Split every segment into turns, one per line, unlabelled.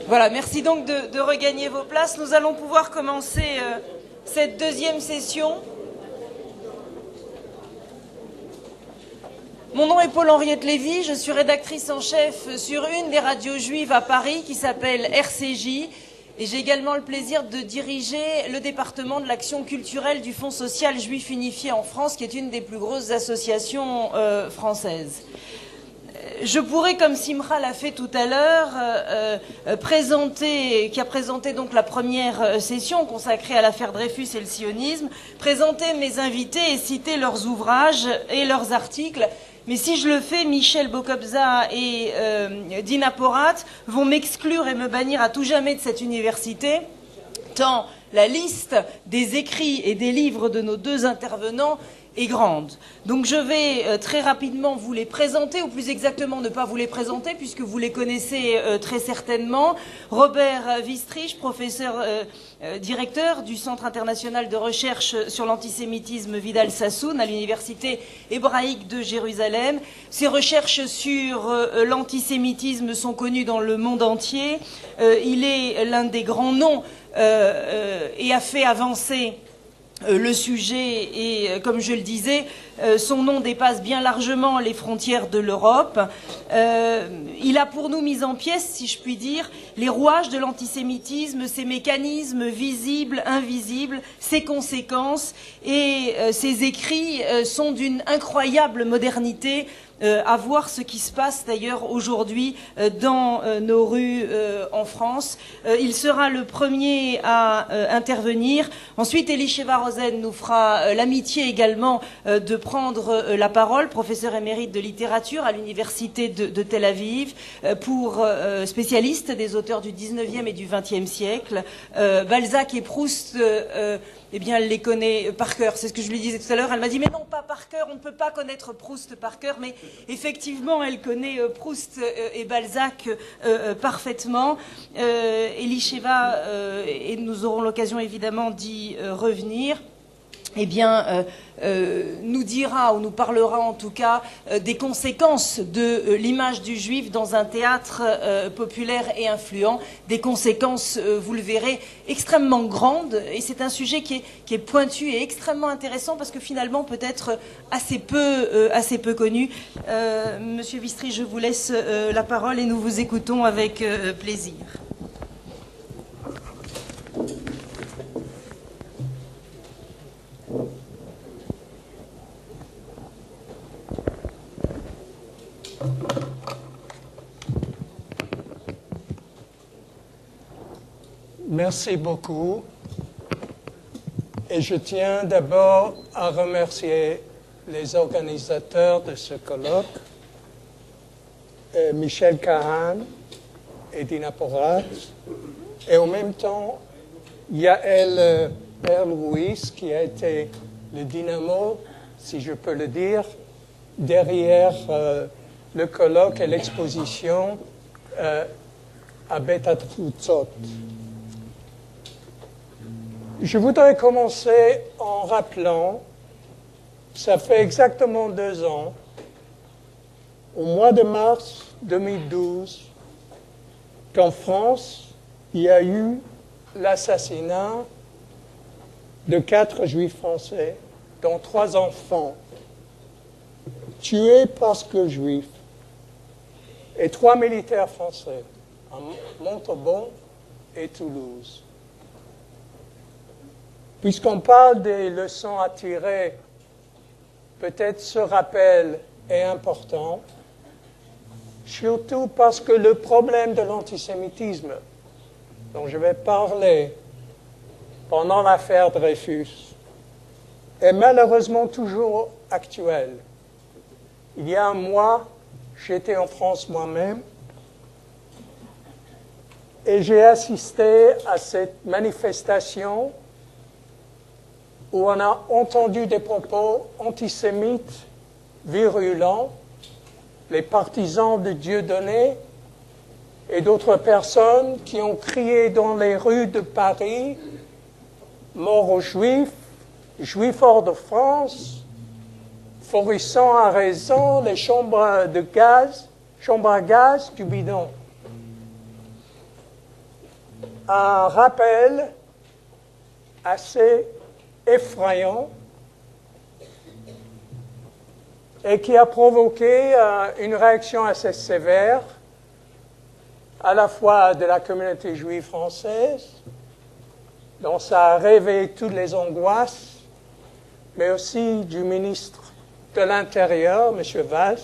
Voilà, merci donc de regagner vos places. Nous allons pouvoir commencer cette deuxième session. Mon nom est Paul-Henriette Lévy, je suis rédactrice en chef sur une des radios juives à Paris qui s'appelle RCJ. Et j'ai également le plaisir de diriger le département de l'action culturelle du Fonds social juif unifié en France, qui est une des plus grosses associations françaises. Je pourrais, comme Simra l'a fait tout à l'heure, qui a présenté donc la première session consacrée à l'affaire Dreyfus et le sionisme, présenter mes invités et citer leurs ouvrages et leurs articles. Mais si je le fais, Michel Bokobza et Dina Porat vont m'exclure et me bannir à tout jamais de cette université, tant la liste des écrits et des livres de nos deux intervenants est grande. Donc je vais très rapidement vous les présenter, ou plus exactement ne pas vous les présenter, puisque vous les connaissez très certainement. Robert Wistrich, professeur directeur du Centre international de recherche sur l'antisémitisme Vidal Sassoon à l'Université hébraïque de Jérusalem. Ses recherches sur l'antisémitisme sont connues dans le monde entier. Il est l'un des grands noms et a fait avancer le sujet et, comme je le disais, son nom dépasse bien largement les frontières de l'Europe. Il a pour nous mis en pièces, si je puis dire, les rouages de l'antisémitisme, ses mécanismes visibles, invisibles, ses conséquences, et ses écrits sont d'une incroyable modernité, à voir ce qui se passe d'ailleurs aujourd'hui dans nos rues en France. Il sera le premier à intervenir. Ensuite, Elisheva Rosen nous fera l'amitié également de prendre la parole, professeur émérite de littérature à l'université de Tel Aviv, pour spécialiste des auteurs du 19e et du 20e siècle. Balzac et Proust, eh bien, elle les connaît par cœur. C'est ce que je lui disais tout à l'heure. Elle m'a dit, mais non, pas par cœur, on ne peut pas connaître Proust par cœur, mais effectivement, elle connaît Proust et Balzac parfaitement. Elisheva, et nous aurons l'occasion évidemment d'y revenir, eh bien, nous dira, ou nous parlera en tout cas, des conséquences de l'image du juif dans un théâtre populaire et influent, des conséquences, vous le verrez, extrêmement grandes, et c'est un sujet qui est pointu et extrêmement intéressant parce que finalement peut-être assez peu connu. Monsieur Wistrich, je vous laisse la parole et nous vous écoutons avec plaisir.
Merci beaucoup. Et je tiens d'abord à remercier les organisateurs de ce colloque, Michel Kahan et Dina Porat, et en même temps Yael Perlouis, qui a été le dynamo, si je peux le dire, derrière le colloque et l'exposition à Beit Atfutzot. Je voudrais commencer en rappelant, ça fait exactement 2 ans, au mois de mars 2012, qu'en France, il y a eu l'assassinat de 4 juifs français, dont 3 enfants, tués parce que juifs, et 3 militaires français, à Montauban et Toulouse. Puisqu'on parle des leçons à tirer, peut-être ce rappel est important, surtout parce que le problème de l'antisémitisme, dont je vais parler pendant l'affaire Dreyfus, est malheureusement toujours actuel. Il y a un mois, j'étais en France moi-même et j'ai assisté à cette manifestation où on a entendu des propos antisémites virulents, les partisans de Dieudonné et d'autres personnes qui ont crié dans les rues de Paris « Mort aux Juifs »,« Juifs hors de France »,« Faurisson a raison, les chambres à gaz du bidon. Un rappel assez effrayant et qui a provoqué une réaction assez sévère à la fois de la communauté juive française, dont ça a réveillé toutes les angoisses, mais aussi du ministre de l'Intérieur, M. Valls,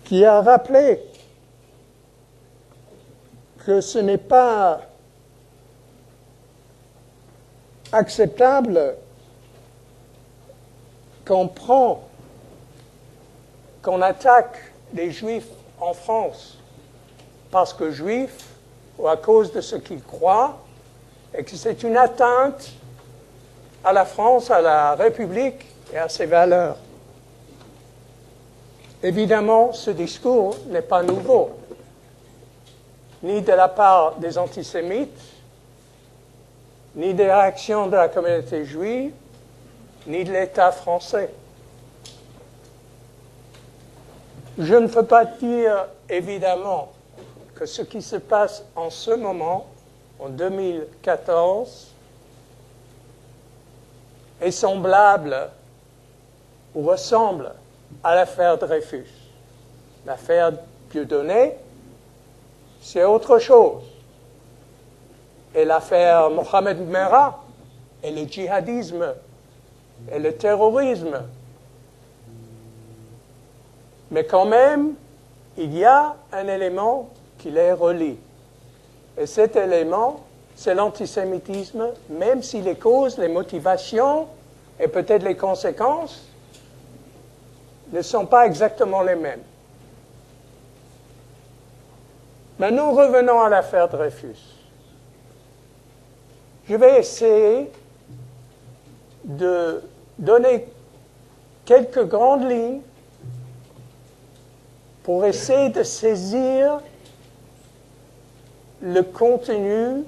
qui a rappelé que ce n'est pas acceptable qu'on attaque les Juifs en France parce que Juifs ou à cause de ce qu'ils croient, et que c'est une atteinte à la France, à la République et à ses valeurs. Évidemment, ce discours n'est pas nouveau, ni de la part des antisémites, ni des réactions de la communauté juive, ni de l'État français. Je ne peux pas dire, évidemment, que ce qui se passe en ce moment, en 2014, est semblable ou ressemble à l'affaire Dreyfus. L'affaire Dieudonné, c'est autre chose. Et l'affaire Mohamed Merah, et le djihadisme, et le terrorisme. Mais quand même, il y a un élément qui les relie. Et cet élément, c'est l'antisémitisme, même si les causes, les motivations et peut-être les conséquences ne sont pas exactement les mêmes. Maintenant, revenons à l'affaire Dreyfus. Je vais essayer de donner quelques grandes lignes pour essayer de saisir le contenu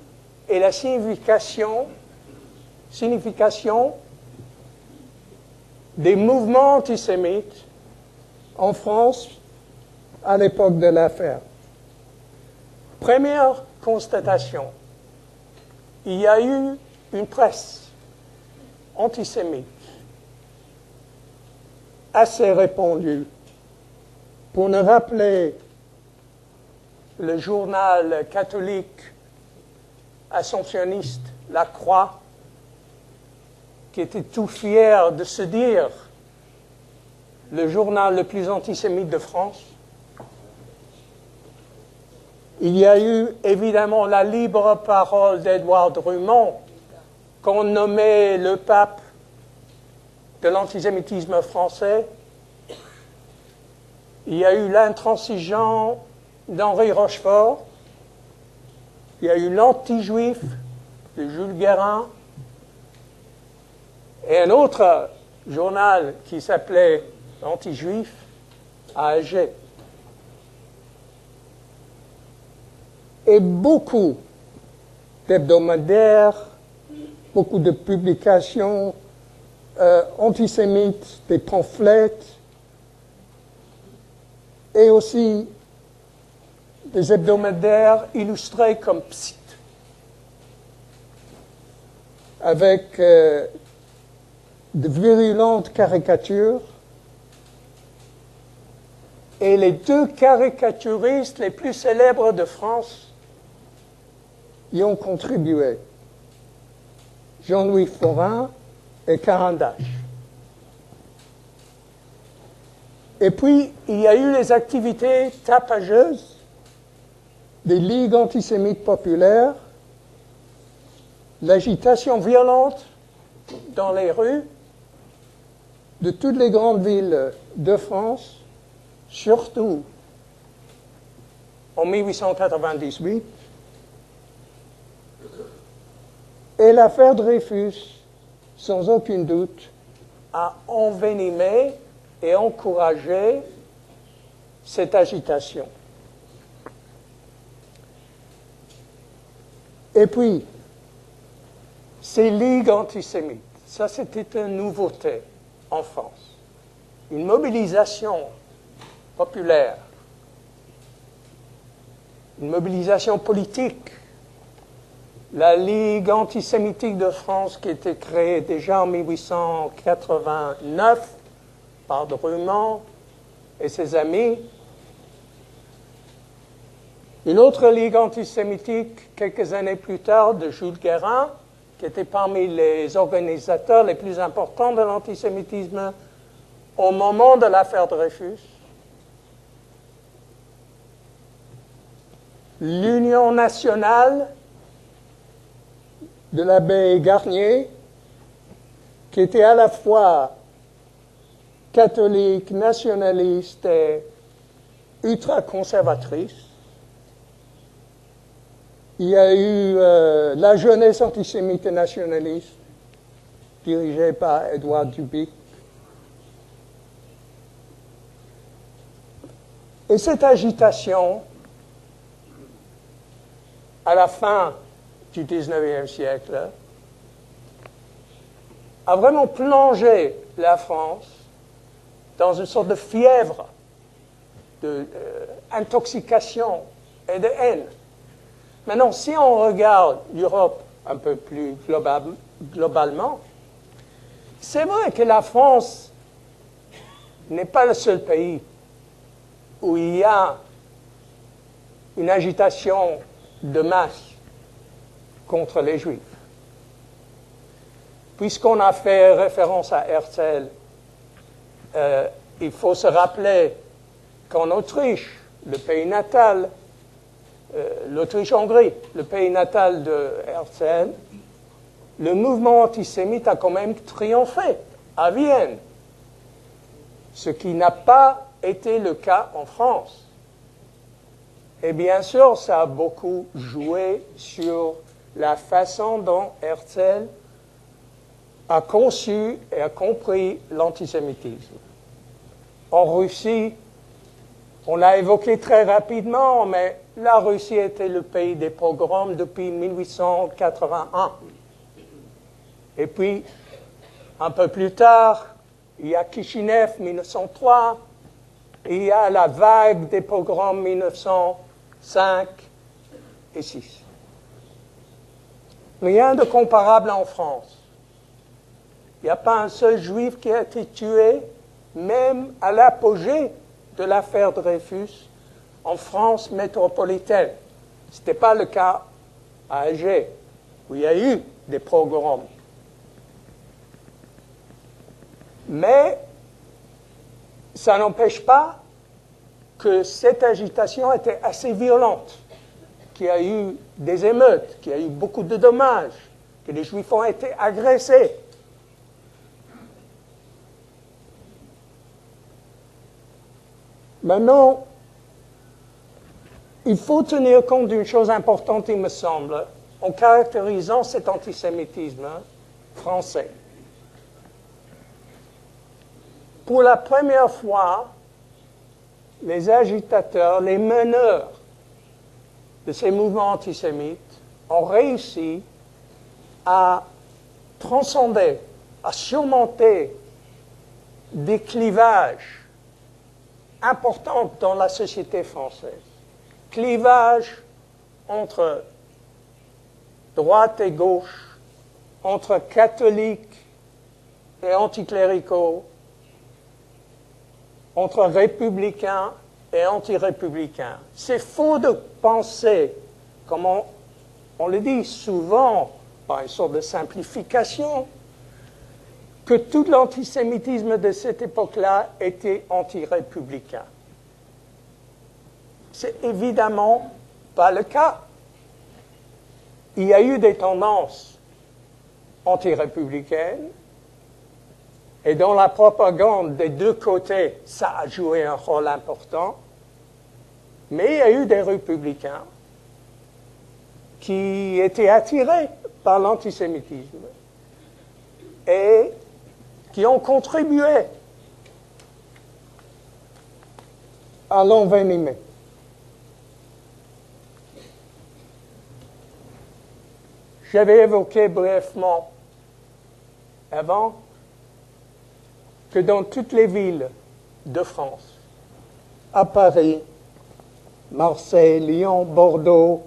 et la signification des mouvements antisémites en France à l'époque de l'affaire. Première constatation, il y a eu une presse antisémite assez répandue. Pour ne rappeler le journal catholique assomptionniste La Croix, qui était tout fier de se dire le journal le plus antisémite de France. Il y a eu évidemment la libre parole d'Édouard Drumont, qu'on nommait le pape de l'antisémitisme français. Il y a eu l'intransigeant d'Henri Rochefort. Il y a eu l'anti-juif de Jules Guérin. Et un autre journal qui s'appelait Anti-juif à Alger. Et beaucoup d'hebdomadaires, beaucoup de publications antisémites, des pamphlets, et aussi des hebdomadaires illustrés comme Psst, avec de virulentes caricatures. Et les deux caricaturistes les plus célèbres de France y ont contribué. Jean-Louis Forain et Carandache. Et puis, il y a eu les activités tapageuses des ligues antisémites populaires, l'agitation violente dans les rues de toutes les grandes villes de France, surtout en 1898, et l'affaire Dreyfus, sans aucun doute, a envenimé et encouragé cette agitation. Et puis, ces ligues antisémites, ça c'était une nouveauté. en France, une mobilisation populaire, une mobilisation politique. La Ligue antisémitique de France, qui était créée déjà en 1889 par Drummond et ses amis. Une autre Ligue antisémitique, quelques années plus tard, de Jules Guérin, qui était parmi les organisateurs les plus importants de l'antisémitisme au moment de l'affaire Dreyfus. L'Union nationale de l'abbé Garnier, qui était à la fois catholique, nationaliste et ultra-conservatrice. Il y a eu la jeunesse antisémite et nationaliste, dirigée par Édouard Dubic. Et cette agitation, à la fin du XIXe siècle, a vraiment plongé la France dans une sorte de fièvre, d'intoxication et de haine. Maintenant, si on regarde l'Europe un peu plus globalement, c'est vrai que la France n'est pas le seul pays où il y a une agitation de masse contre les Juifs. Puisqu'on a fait référence à Herzl, il faut se rappeler qu'en Autriche, le pays natal, l'Autriche-Hongrie, le pays natal de Herzl, le mouvement antisémite a quand même triomphé à Vienne, ce qui n'a pas été le cas en France. Et bien sûr, ça a beaucoup joué sur la façon dont Herzl a conçu et a compris l'antisémitisme. En Russie, on l'a évoqué très rapidement, mais la Russie était le pays des pogroms depuis 1881. Et puis, un peu plus tard, il y a Kishinev, 1903, il y a la vague des pogroms 1905 et 6. Rien de comparable en France. Il n'y a pas un seul juif qui a été tué, même à l'apogée de l'affaire Dreyfus, en France métropolitaine. Ce n'était pas le cas à Alger, où il y a eu des pogroms. Mais ça n'empêche pas que cette agitation était assez violente, qu'il y a eu des émeutes, qu'il y a eu beaucoup de dommages, que les Juifs ont été agressés. Maintenant, il faut tenir compte d'une chose importante, il me semble, en caractérisant cet antisémitisme français. Pour la première fois, les agitateurs, les meneurs de ces mouvements antisémites ont réussi à transcender, à surmonter des clivages importants dans la société française. Clivages entre droite et gauche, entre catholiques et anticléricaux, entre républicains et anti-républicains. C'est faux de penser, comme on le dit souvent par une sorte de simplification, que tout l'antisémitisme de cette époque-là était anti-républicain. C'est évidemment pas le cas. Il y a eu des tendances anti-républicaines, et dans la propagande des deux côtés, ça a joué un rôle important, mais il y a eu des républicains qui étaient attirés par l'antisémitisme et qui ont contribué à l'envenimer. J'avais évoqué brièvement avant que dans toutes les villes de France, à Paris, Marseille, Lyon, Bordeaux,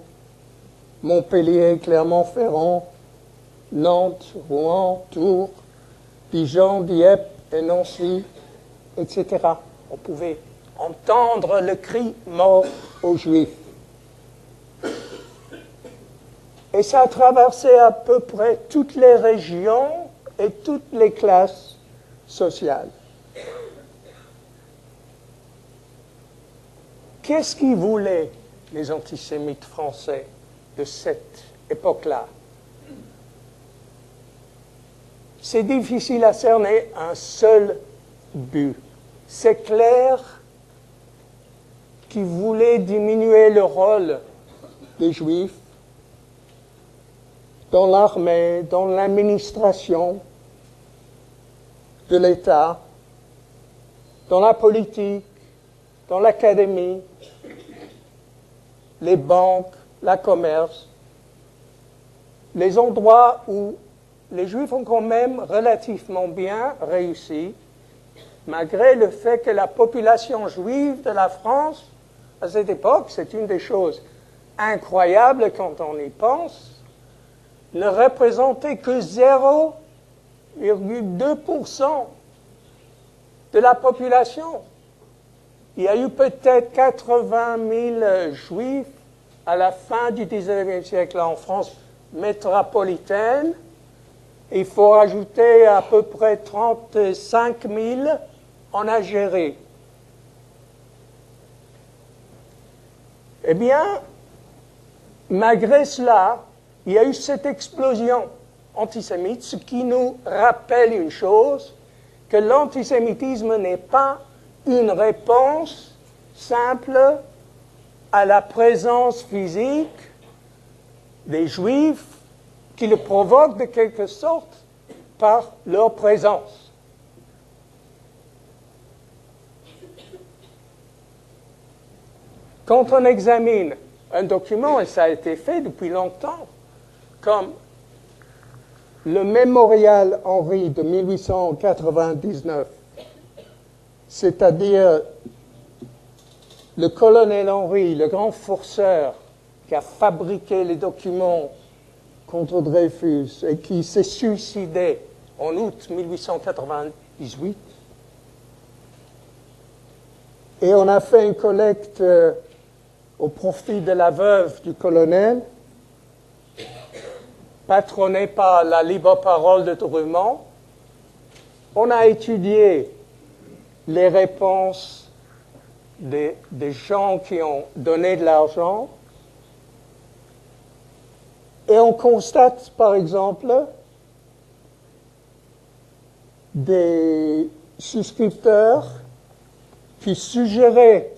Montpellier, Clermont-Ferrand, Nantes, Rouen, Tours, Dijon, Dieppe et Nancy, etc. On pouvait entendre le cri « mort aux Juifs ». Et ça a traversé à peu près toutes les régions et toutes les classes sociales. Qu'est-ce qu'ils voulaient, les antisémites français de cette époque-là? C'est difficile à cerner un seul but. C'est clair qu'ils voulaient diminuer le rôle des Juifs dans l'armée, dans l'administration de l'État, dans la politique, dans l'académie, les banques, la commerce, les endroits où les Juifs ont quand même relativement bien réussi, malgré le fait que la population juive de la France, à cette époque, c'est une des choses incroyables quand on y pense, ne représentait que 0,2% de la population. Il y a eu peut-être 80 000 Juifs à la fin du XIXe siècle en France métropolitaine. Il faut rajouter à peu près 35 000 en Algérie. Eh bien, malgré cela, il y a eu cette explosion antisémite, ce qui nous rappelle une chose, que l'antisémitisme n'est pas une réponse simple à la présence physique des Juifs qui le provoquent de quelque sorte par leur présence. Quand on examine un document, et ça a été fait depuis longtemps, comme le mémorial Henry de 1899, c'est-à-dire le colonel Henry, le grand forceur qui a fabriqué les documents contre Dreyfus et qui s'est suicidé en août 1898. Et on a fait une collecte au profit de la veuve du colonel, patronnée par la libre parole de Drummond. On a étudié les réponses des gens qui ont donné de l'argent. Et on constate, par exemple, des souscripteurs qui suggéraient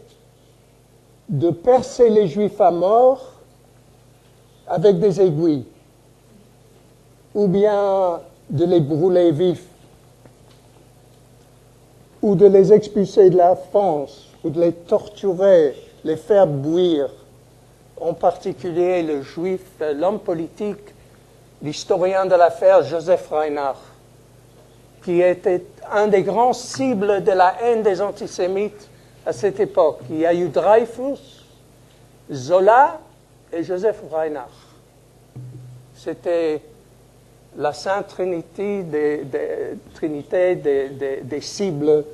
de percer les Juifs à mort avec des aiguilles, ou bien de les brûler vifs, ou de les expulser de la France, ou de les torturer, les faire bouillir. En particulier le juif, l'homme politique, l'historien de l'affaire Joseph Reinach, qui était un des grands cibles de la haine des antisémites à cette époque. Il y a eu Dreyfus, Zola et Joseph Reinach. C'était la sainte trinité des cibles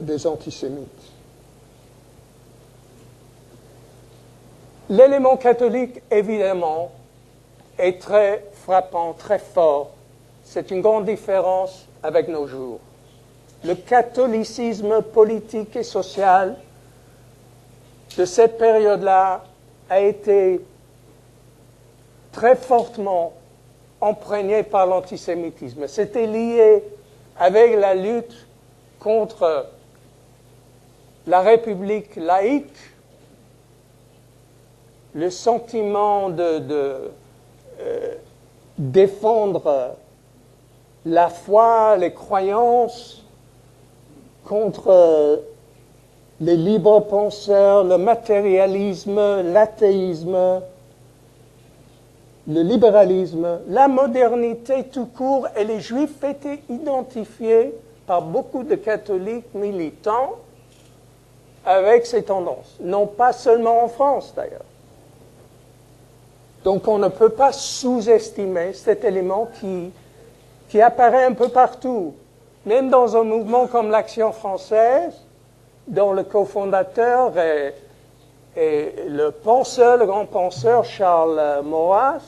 des antisémites. L'élément catholique, évidemment, est très frappant, très fort. C'est une grande différence avec nos jours. Le catholicisme politique et social de cette période-là a été très fortement imprégné par l'antisémitisme. C'était lié avec la lutte contre la République laïque, le sentiment de défendre la foi, les croyances contre les libres penseurs, le matérialisme, l'athéisme, le libéralisme, la modernité tout court, et les Juifs étaient identifiés par beaucoup de catholiques militants avec ces tendances. Non pas seulement en France, d'ailleurs. Donc on ne peut pas sous-estimer cet élément qui apparaît un peu partout. Même dans un mouvement comme l'Action française, dont le cofondateur est le penseur, le grand penseur Charles Maurras,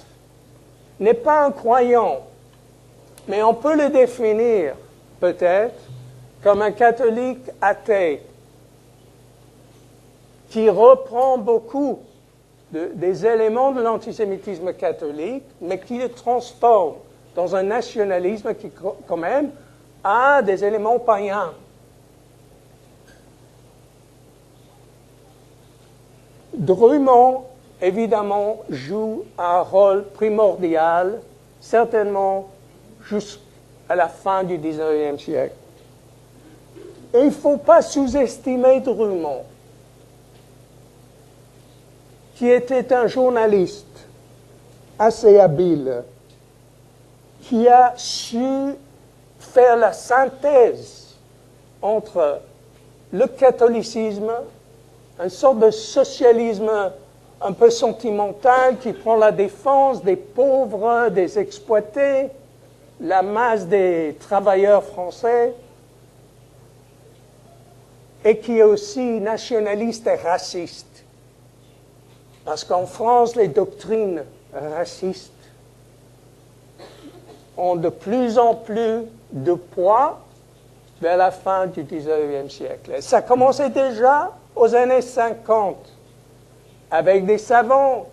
n'est pas un croyant, mais on peut le définir peut-être comme un catholique athée qui reprend beaucoup des éléments de l'antisémitisme catholique, mais qui le transforme dans un nationalisme qui, quand même, a des éléments païens. Drummond, évidemment, joue un rôle primordial, certainement jusqu'à la fin du XIXe siècle. Et il ne faut pas sous-estimer Drummond, qui était un journaliste assez habile, qui a su faire la synthèse entre le catholicisme, une sorte de socialisme un peu sentimental qui prend la défense des pauvres, des exploités, la masse des travailleurs français, et qui est aussi nationaliste et raciste. Parce qu'en France, les doctrines racistes ont de plus en plus de poids vers la fin du XIXe siècle. Et ça commençait déjà aux années 50, avec des savants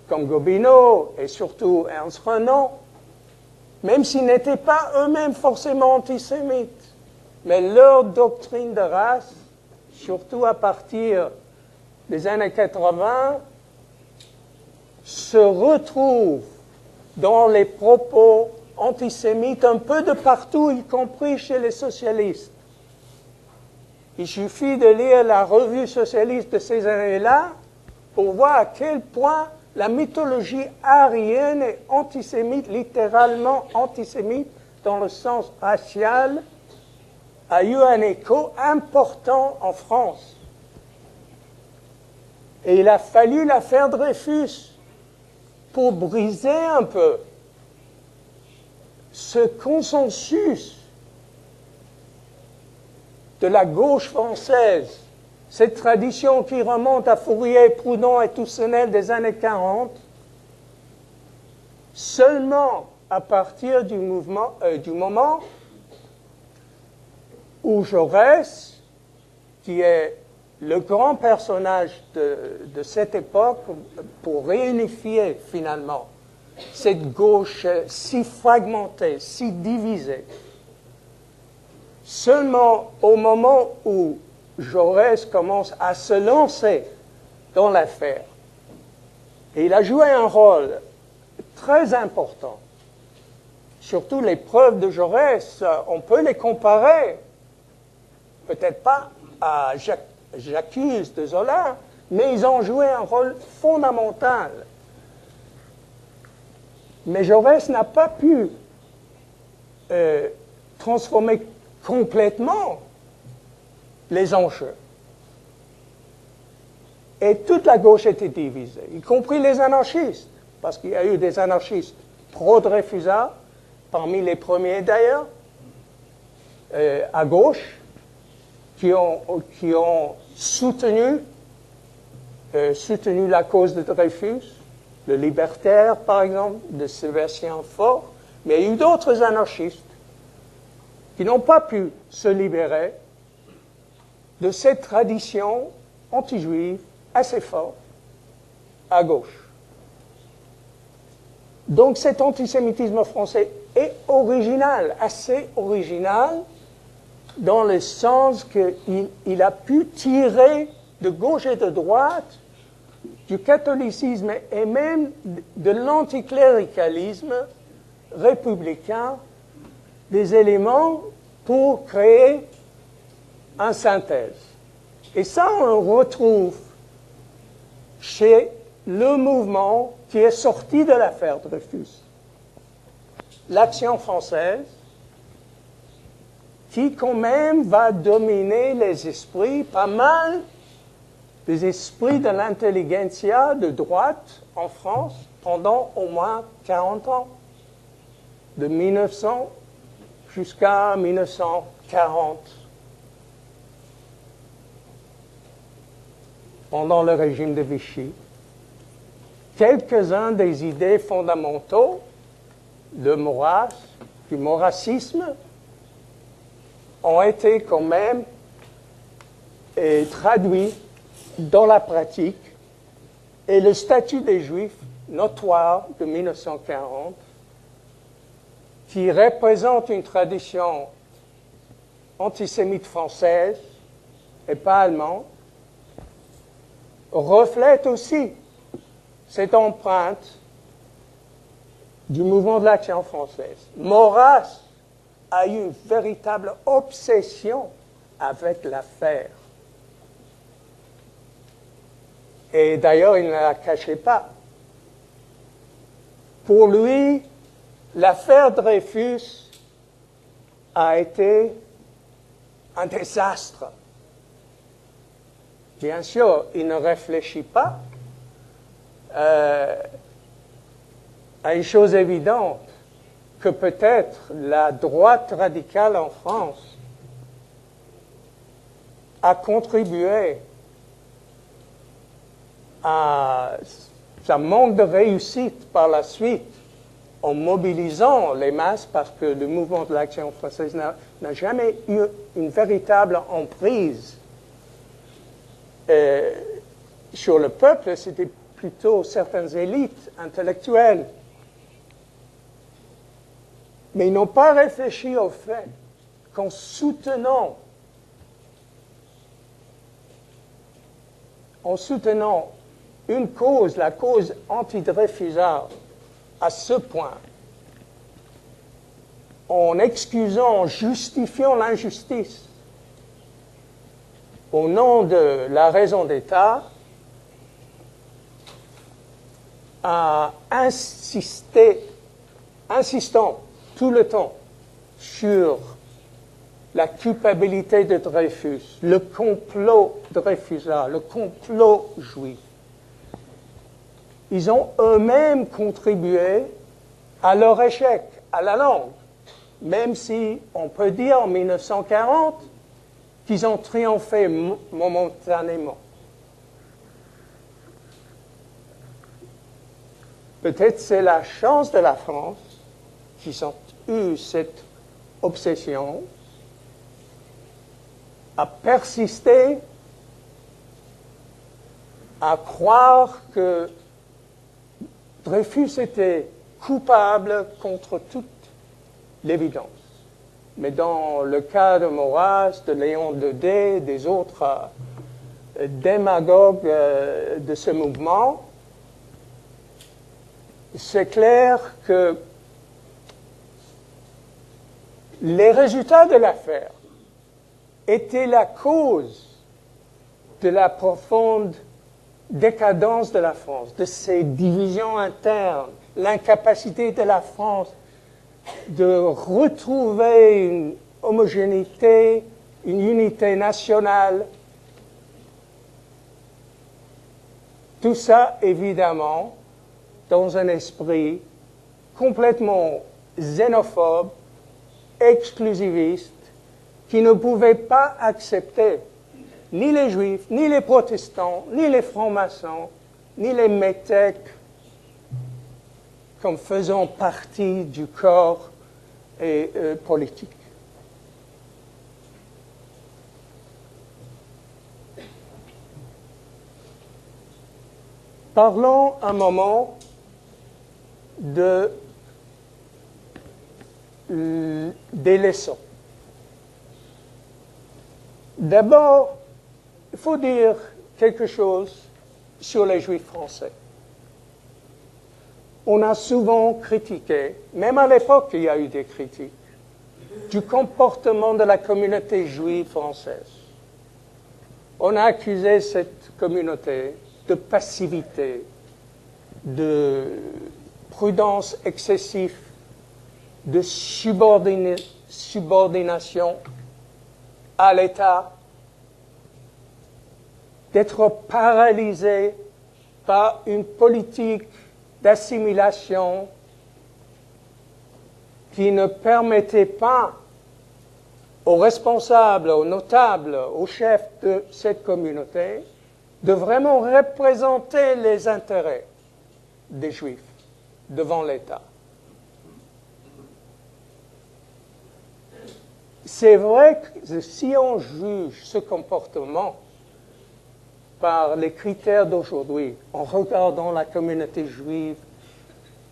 comme Gobineau et surtout Ernst Renan, même s'ils n'étaient pas eux-mêmes forcément antisémites. Mais leur doctrine de race, surtout à partir des années 80, se retrouve dans les propos antisémites un peu de partout, y compris chez les socialistes. Il suffit de lire la revue socialiste de ces années-là pour voir à quel point la mythologie aryenne est antisémite, littéralement antisémite, dans le sens racial, a eu un écho important en France. Et il a fallu l'affaire Dreyfus pour briser un peu ce consensus de la gauche française, cette tradition qui remonte à Fourier, Proudhon et Toussenel des années 40, seulement à partir du moment où Jaurès, qui est le grand personnage de cette époque, pour réunifier finalement cette gauche si fragmentée, si divisée, seulement au moment où Jaurès commence à se lancer dans l'affaire, et il a joué un rôle très important. Surtout les preuves de Jaurès, on peut les comparer, peut-être pas à J'accuse de Zola, mais ils ont joué un rôle fondamental. Mais Jaurès n'a pas pu transformer complètement les enjeux. Et toute la gauche était divisée, y compris les anarchistes, parce qu'il y a eu des anarchistes pro-Dreyfusards, parmi les premiers d'ailleurs, à gauche, qui ont soutenu la cause de Dreyfus, le Libertaire, par exemple, de Sébastien Faure, mais il y a eu d'autres anarchistes qui n'ont pas pu se libérer de cette tradition anti-juive assez forte à gauche. Donc cet antisémitisme français est original, assez original, dans le sens qu'il a pu tirer de gauche et de droite, du catholicisme et même de l'anticléricalisme républicain, des éléments pour créer une synthèse. Et ça, on le retrouve chez le mouvement qui est sorti de l'affaire Dreyfus. L'Action française, qui quand même va dominer les esprits, pas mal des esprits de l'intelligentsia de droite en France pendant au moins 40 ans, de 1900 jusqu'à 1940, pendant le régime de Vichy. Quelques-uns des idées fondamentaux du maurassisme, ont été quand même traduits dans la pratique, et le statut des Juifs notoire de 1940, qui représente une tradition antisémite française et pas allemande, reflète aussi cette empreinte du mouvement de l'action française. Maurras a eu une véritable obsession avec l'affaire. Et d'ailleurs, il ne la cachait pas. Pour lui, l'affaire Dreyfus a été un désastre. Bien sûr, il ne réfléchit pas à une chose évidente, que peut-être la droite radicale en France a contribué à sa manque de réussite par la suite en mobilisant les masses, parce que le mouvement de l'action française n'a jamais eu une véritable emprise sur le peuple. C'était plutôt certaines élites intellectuelles. Mais ils n'ont pas réfléchi au fait qu'en soutenant une cause, la cause anti-Dreyfusard, à ce point, en excusant, en justifiant l'injustice, au nom de la raison d'État, à insistant tout le temps sur la culpabilité de Dreyfus, le complot Dreyfusard, le complot juif. Ils ont eux-mêmes contribué à leur échec, à la langue, même si on peut dire en 1940 qu'ils ont triomphé momentanément. Peut-être c'est la chance de la France qu'ils ont eu cette obsession à persister, à croire que Dreyfus était coupable contre toute l'évidence. Mais dans le cas de Maurras, de Léon Daudet, des autres démagogues de ce mouvement, c'est clair que les résultats de l'affaire étaient la cause de la profonde décadence de la France, de ses divisions internes, l'incapacité de la France de retrouver une homogénéité, une unité nationale. Tout ça, évidemment, dans un esprit complètement xénophobe, exclusiviste, qui ne pouvait pas accepter ni les juifs, ni les protestants, ni les francs-maçons, ni les métèques comme faisant partie du corps politique. Parlons un moment des leçons. D'abord, il faut dire quelque chose sur les Juifs français. On a souvent critiqué, même à l'époque il y a eu des critiques, du comportement de la communauté juive française. On a accusé cette communauté de passivité, de prudence excessive, de subordination à l'État, d'être paralysé par une politique d'assimilation qui ne permettait pas aux responsables, aux notables, aux chefs de cette communauté de vraiment représenter les intérêts des Juifs devant l'État. C'est vrai que si on juge ce comportement par les critères d'aujourd'hui, en regardant la communauté juive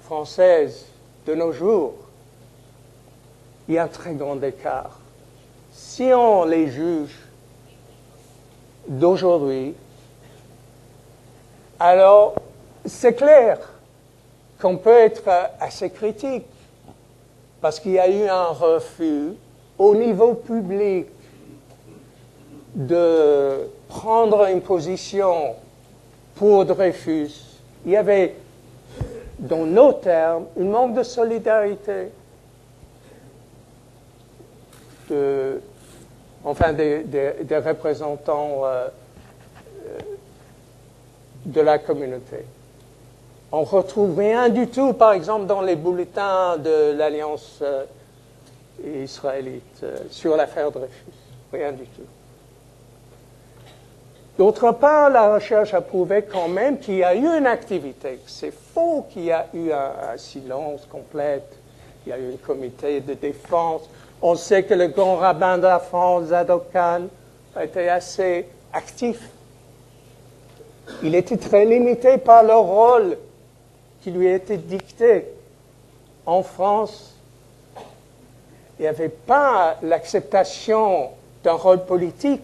française de nos jours, il y a un très grand écart. Si on les juge d'aujourd'hui, alors c'est clair qu'on peut être assez critique, parce qu'il y a eu un refus au niveau public de prendre une position pour Dreyfus. Il y avait, dans nos termes, un manque de solidarité des représentants de la communauté. On ne retrouve rien du tout, par exemple, dans les bulletins de l'Alliance israélite sur l'affaire Dreyfus. Rien du tout. D'autre part, la recherche a prouvé quand même qu'il y a eu une activité. C'est faux qu'il y a eu un silence complet. Il y a eu un comité de défense. On sait que le grand rabbin de la France, Zadok Khan, a été assez actif. Il était très limité par le rôle qui lui était dicté. En France, il n'y avait pas l'acceptation d'un rôle politique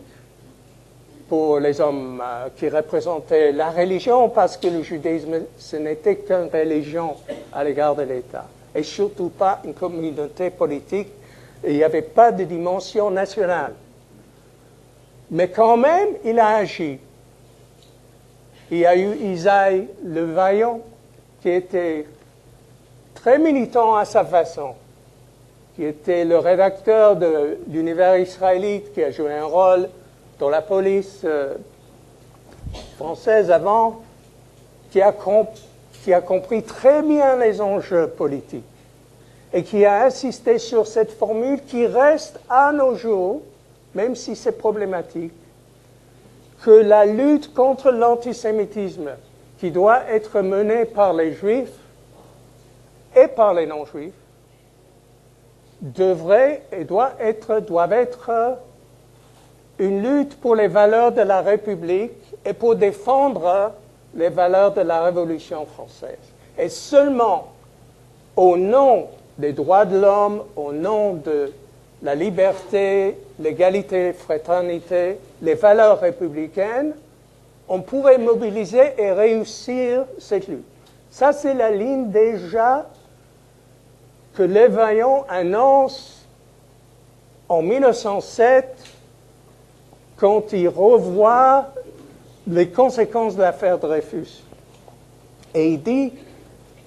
pour les hommes qui représentaient la religion, parce que le judaïsme, ce n'était qu'une religion à l'égard de l'État, et surtout pas une communauté politique. Il n'y avait pas de dimension nationale. Mais quand même, il a agi. Il y a eu Isaïe le Vaillant, qui était très militant à sa façon, qui était le rédacteur de l'univers israélite, qui a joué un rôle dans la police française avant, qui a compris très bien les enjeux politiques et qui a insisté sur cette formule qui reste à nos jours, même si c'est problématique, que la lutte contre l'antisémitisme qui doit être menée par les Juifs et par les non-Juifs doivent être une lutte pour les valeurs de la République et pour défendre les valeurs de la Révolution française. Et seulement au nom des droits de l'homme, au nom de la liberté, l'égalité, fraternité, les valeurs républicaines, on pourrait mobiliser et réussir cette lutte. Ça, c'est la ligne déjà que Le Vaillant annonce en 1907 quand il revoit les conséquences de l'affaire Dreyfus. Et il dit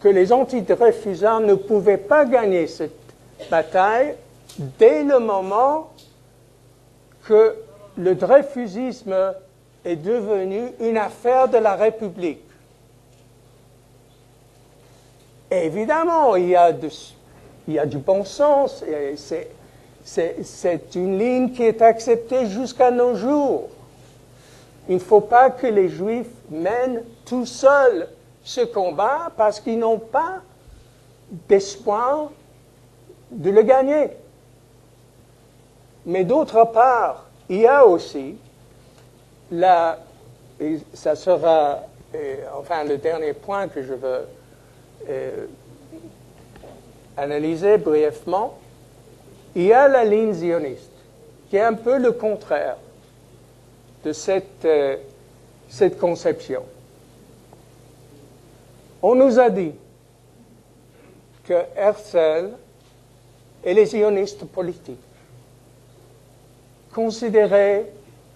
que les anti-Dreyfusards ne pouvaient pas gagner cette bataille dès le moment que le dreyfusisme est devenu une affaire de la République. Et évidemment, il y a du bon sens, et c'est une ligne qui est acceptée jusqu'à nos jours. Il ne faut pas que les Juifs mènent tout seuls ce combat parce qu'ils n'ont pas d'espoir de le gagner. Mais d'autre part, il y a aussi, et ça sera le dernier point que je veux analyser brièvement, il y a la ligne zioniste, qui est un peu le contraire de cette conception. On nous a dit que Herzl et les zionistes politiques considéraient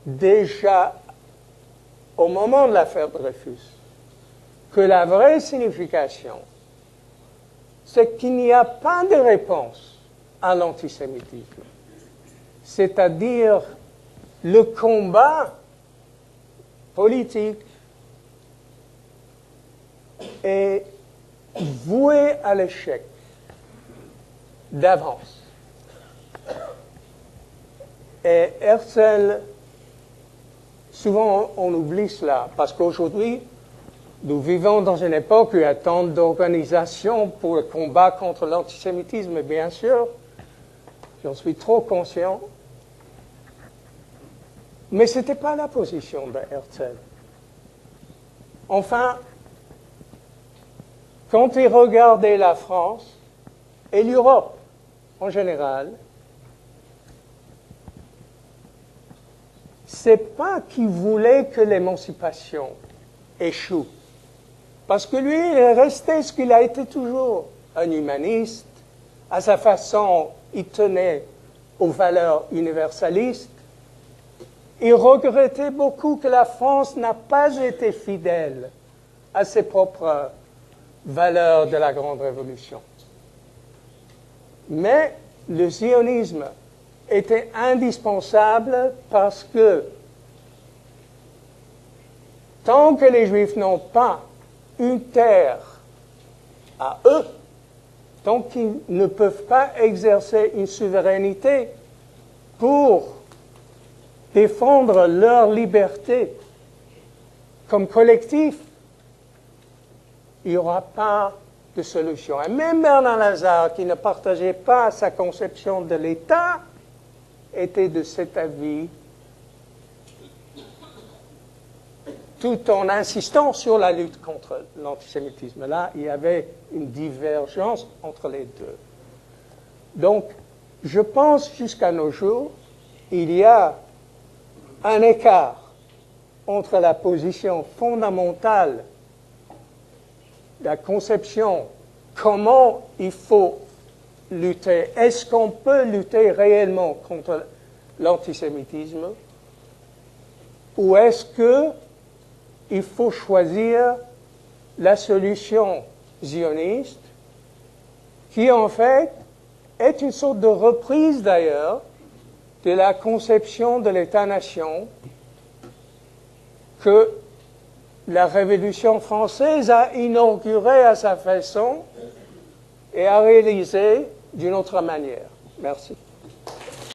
déjà, au moment de l'affaire Dreyfus, que la vraie signification, c'est qu'il n'y a pas de réponse à l'antisémitisme. C'est-à-dire le combat politique est voué à l'échec d'avance. Et Herzl, souvent on oublie cela, parce qu'aujourd'hui, nous vivons dans une époque où il y a tant d'organisations pour le combat contre l'antisémitisme, et bien sûr, j'en suis trop conscient. Mais ce n'était pas la position de Herzl. Enfin, quand il regardait la France et l'Europe en général, c'est pas qu'il voulait que l'émancipation échoue. Parce que lui, il est resté ce qu'il a été toujours, un humaniste. À sa façon, il tenait aux valeurs universalistes. Il regrettait beaucoup que la France n'a pas été fidèle à ses propres valeurs de la Grande Révolution. Mais le sionisme était indispensable parce que tant que les Juifs n'ont pas une terre à eux, tant qu'ils ne peuvent pas exercer une souveraineté pour défendre leur liberté comme collectif, il n'y aura pas de solution. Et même Bernard Lazare, qui ne partageait pas sa conception de l'État, était de cet avis, tout en insistant sur la lutte contre l'antisémitisme. Là, il y avait une divergence entre les deux. Donc, je pense jusqu'à nos jours, il y a un écart entre la position fondamentale, la conception, comment il faut lutter. Est-ce qu'on peut lutter réellement contre l'antisémitisme? Ou est-ce qu'il faut choisir la solution zioniste, qui en fait est une sorte de reprise d'ailleurs de la conception de l'État-nation que la Révolution française a inaugurée à sa façon et a réalisée d'une autre manière. Merci.